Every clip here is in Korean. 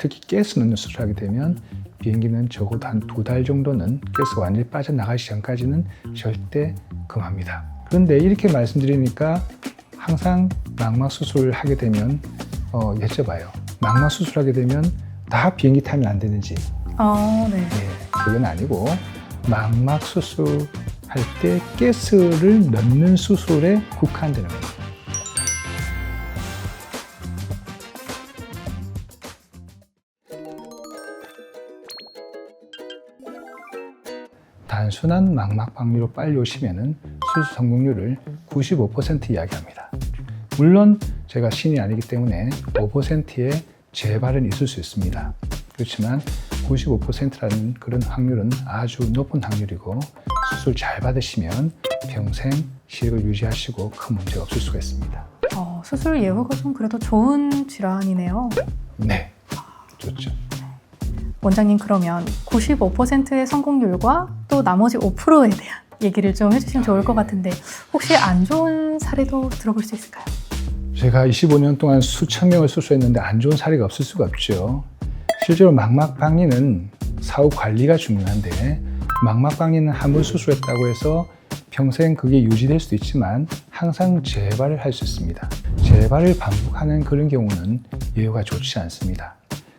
특히 가스 넣는 수술을 하게 되면 비행기는 적어도 한 2달 정도는 가스가 완전히 빠져나가기 전까지는 절대 금합니다. 그런데 이렇게 말씀드리니까 항상 망막 수술을 하게 되면 여쭤봐요. 망막 수술하게 되면 다 비행기 타면 안 되는지. 네. 그건 아니고 망막 수술할 때 가스를 넣는 수술에 국한되는 겁니다. 단순한 망막 박리로 빨리 오시면 수술 성공률을 95% 이야기합니다. 물론 제가 신이 아니기 때문에 5%의 재발은 있을 수 있습니다. 그렇지만 95%라는 그런 확률은 아주 높은 확률이고 수술 잘 받으시면 평생 시력을 유지하시고 큰 문제가 없을 수가 있습니다. 수술 예후가 좀 그래도 좋은 질환이네요. 네, 좋죠. 원장님, 그러면 95%의 성공률과 또 나머지 5%에 대한 얘기를 좀 해주시면 좋을 것 같은데 혹시 안 좋은 사례도 들어볼 수 있을까요? 제가 25년 동안 수천 명을 수술했는데 안 좋은 사례가 없을 수가 없죠. 실제로 망막 박리는 사후 관리가 중요한데 망막 박리는 한 번 수술했다고 해서 평생 그게 유지될 수도 있지만 항상 재발을 할 수 있습니다. 재발을 반복하는 그런 경우는 예후가 좋지 않습니다.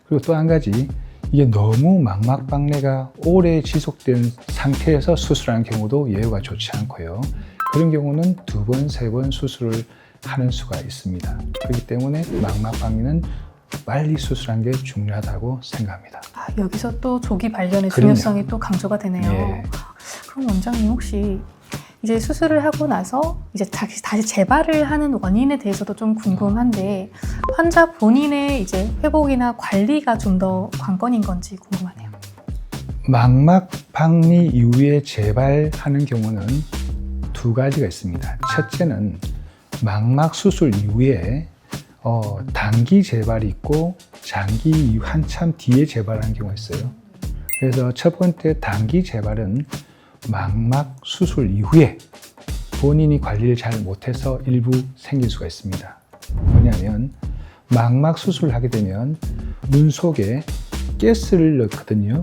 그리고 또 한 가지, 이게 너무 망막 박리가 오래 지속된 상태에서 수술하는 경우도 예후가 좋지 않고요. 그런 경우는 2번, 3번 수술을 하는 수가 있습니다. 그렇기 때문에 망막 박리는 빨리 수술하는 게 중요하다고 생각합니다. 여기서 또 조기 발견의 그럼요. 중요성이 또 강조가 되네요. 네. 그럼 원장님, 혹시 이제 수술을 하고 나서 이제 다시 재발을 하는 원인에 대해서도 좀 궁금한데 환자 본인의 이제 회복이나 관리가 좀 더 관건인 건지 궁금하네요. 망막 박리 이후에 재발하는 경우는 2가지가 있습니다. 첫째는 망막 수술 이후에 단기 재발이 있고 장기 이후 한참 뒤에 재발하는 경우가 있어요. 그래서 첫 번째 단기 재발은 망막 수술 이후에 본인이 관리를 잘 못해서 일부 생길 수가 있습니다. 뭐냐면 망막 수술을 하게 되면 눈 속에 가스를 넣거든요.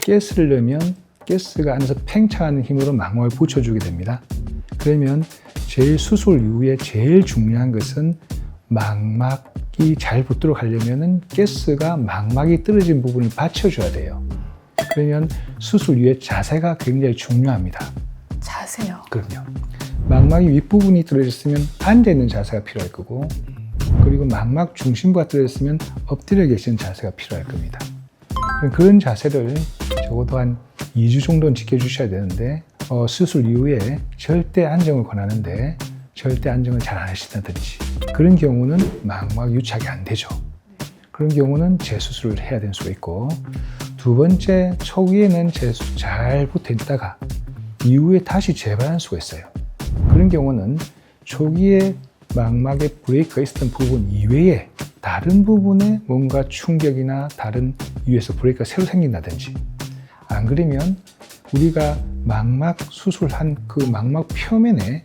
가스를 넣으면 가스가 안에서 팽창하는 힘으로 망막을 붙여주게 됩니다. 그러면 제일 수술 이후에 제일 중요한 것은 망막이 잘 붙도록 하려면 가스가 망막이 떨어진 부분을 받쳐줘야 돼요. 그러면 수술 이후에 자세가 굉장히 중요합니다. 자세요? 그럼요. 망막이 윗부분이 떨어졌으면 앉아있는 자세가 필요할 거고, 그리고 망막 중심부가 떨어졌으면 엎드려 계시는 자세가 필요할 겁니다. 그런 자세를 적어도 한 2주 정도는 지켜주셔야 되는데 수술 이후에 절대 안정을 권하는데 절대 안정을 잘 안 하신다든지 그런 경우는 망막 유착이 안 되죠. 그런 경우는 재수술을 해야 될 수가 있고, 2번째, 초기에는 재수술 잘 붙어 있다가 이후에 다시 재발할 수가 있어요. 그런 경우는 초기에 망막에 브레이크가 있었던 부분 이외에 다른 부분에 뭔가 충격이나 다른 이유에서 브레이크가 새로 생긴다든지, 안 그러면 우리가 망막 수술한 그 망막 표면에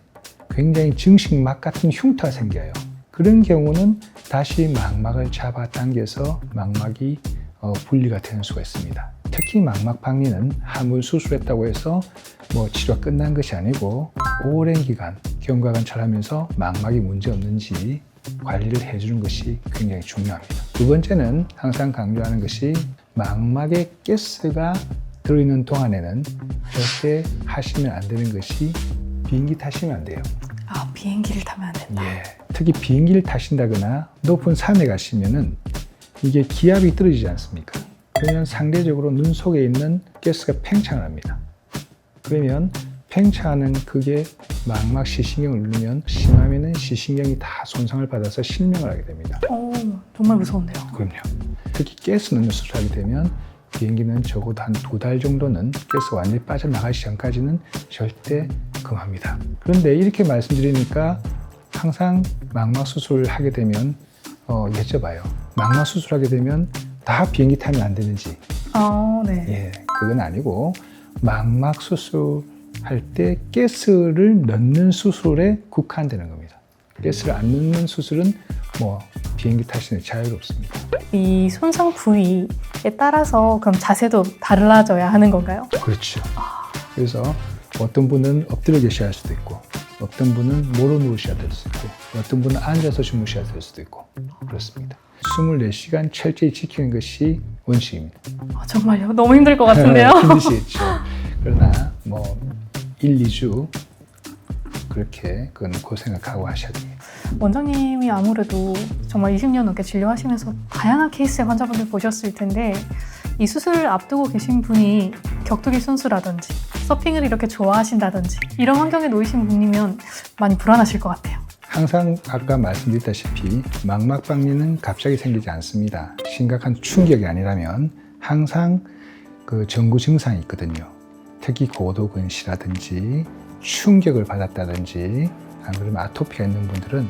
굉장히 증식막 같은 흉터가 생겨요. 그런 경우는 다시 망막을 잡아당겨서 망막이 분리가 되는 수가 있습니다. 특히 망막 박리는 한 번 수술했다고 해서 치료가 끝난 것이 아니고 오랜 기간 경과관찰하면서 망막이 문제 없는지 관리를 해주는 것이 굉장히 중요합니다. 2번째는 항상 강조하는 것이 망막에 가스가 들어있는 동안에는 절대 하시면 안 되는 것이 비행기 타시면 안 돼요. 비행기를 타면 안 된다. 특히 비행기를 타신다거나 높은 산에 가시면은 이게 기압이 떨어지지 않습니까? 그러면 상대적으로 눈 속에 있는 가스가 팽창을 합니다. 그러면 팽창하는 그게 망막 시신경을 누르면 심하면은 시신경이 다 손상을 받아서 실명을 하게 됩니다. 정말 무서운데요. 그럼요. 특히 가스 넣는 수술을 하게 되면 비행기는 적어도 한 2달 정도는 가스가 완전히 빠져나가기 전까지는 절대 금합니다. 그런데 이렇게 말씀드리니까 항상 망막 수술을 하게 되면 여쭤봐요. 망막 수술하게 되면 다 비행기 타면 안 되는지. 네. 그건 아니고 망막 수술할 때 가스를 넣는 수술에 국한되는 겁니다. 가스를 안 넣는 수술은 비행기 타시는 자유롭습니다. 이 손상 부위에 따라서 그럼 자세도 달라져야 하는 건가요? 그렇죠. 그래서 어떤 분은 엎드려 계셔야 할 수도 있고, 어떤 분은 모로 누우셔야 될 수도 있고, 어떤 분은 앉아서 주무셔야 될 수도 있고, 그렇습니다. 24시간 철저히 지키는 것이 원칙입니다. 정말요? 너무 힘들 것 같은데요? 힘드시겠죠. 그러나 뭐 1, 2주 그렇게 그건 고생을 각오하셔야 됩니다. 원장님이 아무래도 정말 20년 넘게 진료하시면서 다양한 케이스의 환자분들 보셨을 텐데 이 수술을 앞두고 계신 분이 격투기 선수라든지 서핑을 이렇게 좋아하신다든지 이런 환경에 놓이신 분이면 많이 불안하실 것 같아요. 항상 아까 말씀드렸다시피 망막박리는 갑자기 생기지 않습니다. 심각한 충격이 아니라면 항상 그 전구 증상이 있거든요. 특히 고도근시라든지 충격을 받았다든지 안 그러면 아토피가 있는 분들은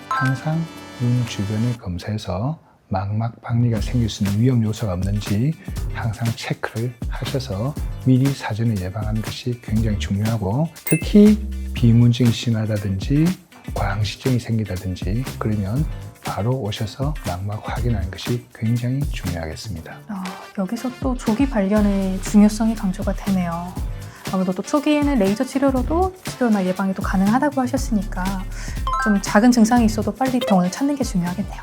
항상 눈 주변을 검사해서 망막박리가 생길 수 있는 위험 요소가 없는지 항상 체크를 하셔서 미리 사전에 예방하는 것이 굉장히 중요하고, 특히 비문증이 심하다든지 광시증이 생기다든지 그러면 바로 오셔서 망막 확인하는 것이 굉장히 중요하겠습니다. 여기서 또 조기 발견의 중요성이 강조가 되네요. 아무래도 또 초기에는 레이저 치료로도 치료나 예방이 또 가능하다고 하셨으니까 좀 작은 증상이 있어도 빨리 병원을 찾는 게 중요하겠네요.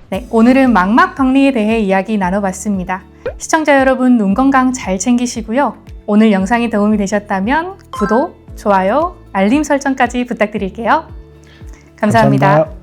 네, 오늘은 망막박리에 대해 이야기 나눠봤습니다. 시청자 여러분, 눈 건강 잘 챙기시고요. 오늘 영상이 도움이 되셨다면 구독, 좋아요, 알림 설정까지 부탁드릴게요. 감사합니다.